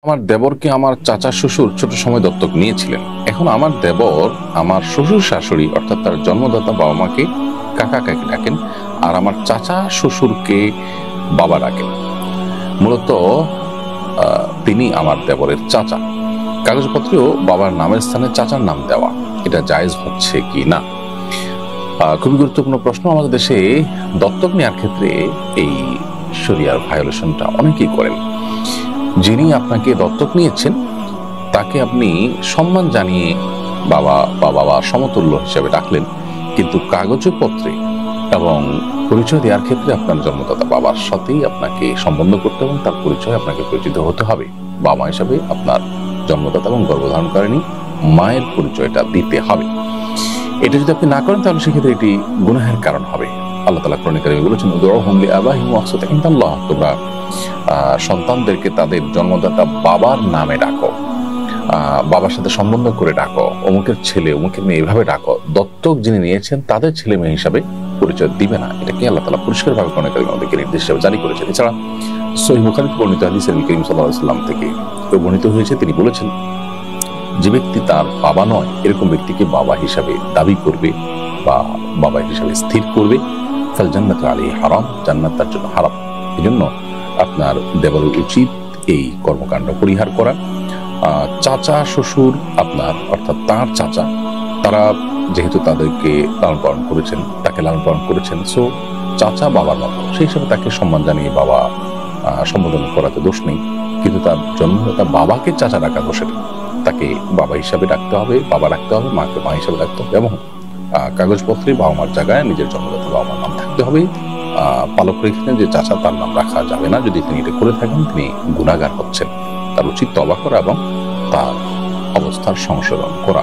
আমার দেবরকে আমার চাচা শ্বশুর ছোট সময় দত্তক নিয়েছিলেন। এখন আমার দেবর আমার শ্বশুর শাশুড়ি অর্থাৎ তার জন্মদাতা বাবা মাকে কাকা কাকি ডাকেন, আর আমার চাচা শ্বশুরকে বাবা ডাকেন। মূলত তিনি আমার দেবরের চাচা। কাগজপত্রেও বাবার নামের স্থানে চাচার নাম দেওয়া, এটা জায়েজ হচ্ছে কি না? খুবই গুরুত্বপূর্ণ প্রশ্ন। আমাদের দেশে দত্তক নেওয়ার ক্ষেত্রে এই শরিয়ার ভায়োলেশনটা অনেকেই করেন। যিনি আপনাকে দত্তক নিয়েছেন তাকে আপনি সম্মান জানিয়ে বাবা বা বাবা সমতুল্য হিসেবে ডাকলেন, কিন্তু কাগজপত্রে এবং পরিচয় দেওয়ার ক্ষেত্রে আপনার জন্মদাতা বাবার সাথেই আপনাকে সম্বন্ধ করতে এবং তার পরিচয় আপনাকে পরিচিত হতে হবে। বাবা হিসাবে আপনার জন্মদাতা এবং গর্ভধারণকারিণী মায়ের পরিচয়টা দিতে হবে। এটা যদি আপনি না করেন তাহলে সেক্ষেত্রে এটি গুনাহের কারণ হবে। আল্লাহ তাআলা কোরআনে কারিমে বলেছেন, উদউহুম লিআবাইহিম ওয়াহসাতু ইনদাল্লাহ, তোমরা সন্তানদেরকে তাদের জন্মদাতা বাবার নামে ডাকো, বাবার সাথে সম্বন্ধ করে ডাকো, অমুকের ছেলে অমুকের মেয়ে এভাবে ডাকো। দত্তক যিনি নিয়েছেন তাদের ছেলে মেয়ে হিসাবে পরিচয় দিবে না। এটাকে আল্লাহ তাআলা পরিষ্কারভাবে কোরআনে কারিমে আমাদেরকে নির্দেশ হিসেবে জারি করেছেন। এছাড়া সহিহ বুখারীতে বর্ণিত হাদিসে নবী করিম সাল্লাল্লাহু আলাইহি ওয়াসাল্লাম থেকে বর্ণিত হয়েছে, তিনি বলেছেন, যে ব্যক্তি তার বাবা নয় এরকম ব্যক্তিকে বাবা হিসাবে দাবি করবে বা বাবা হিসাবে স্থির করবে, ফাল জান্নাতু আলাইহি হারাম, জান্নাত তার জন্য হারাম। এজন্য আপনার দেবরের উচিত এই কর্মকাণ্ড পরিহার করা। চাচা শ্বশুর আপনার অর্থাৎ তার চাচা, তারা যেহেতু তাদেরকে লালন পালন করেছেন, তাকে লালন পালন করেছেন, সো চাচা বাবার মতো, সেই হিসাবে তাকে সম্মান জানিয়ে বাবা সম্বোধন করাতে দোষ নেই। কিন্তু তার জন্মদাতা বাবাকে চাচা ডাকা দোষের, তাকে বাবা হিসাবে ডাকতে হবে, বাবা ডাকতে হবে, মাকে মা হিসাবে ডাকতে হবে এবং কাগজপত্রে বাবা মার জায়গায় নিজের জন্মদাতা বাবা মার নাম থাকতে হবে। পালক রেখেছেন যে চাচা তার নাম রাখা যাবে না। যদি তিনি এটা করে থাকেন তিনি গুনাহগার হচ্ছেন। তার উচিত তওবা করা এবং তার অবস্থার সংশোধন করা।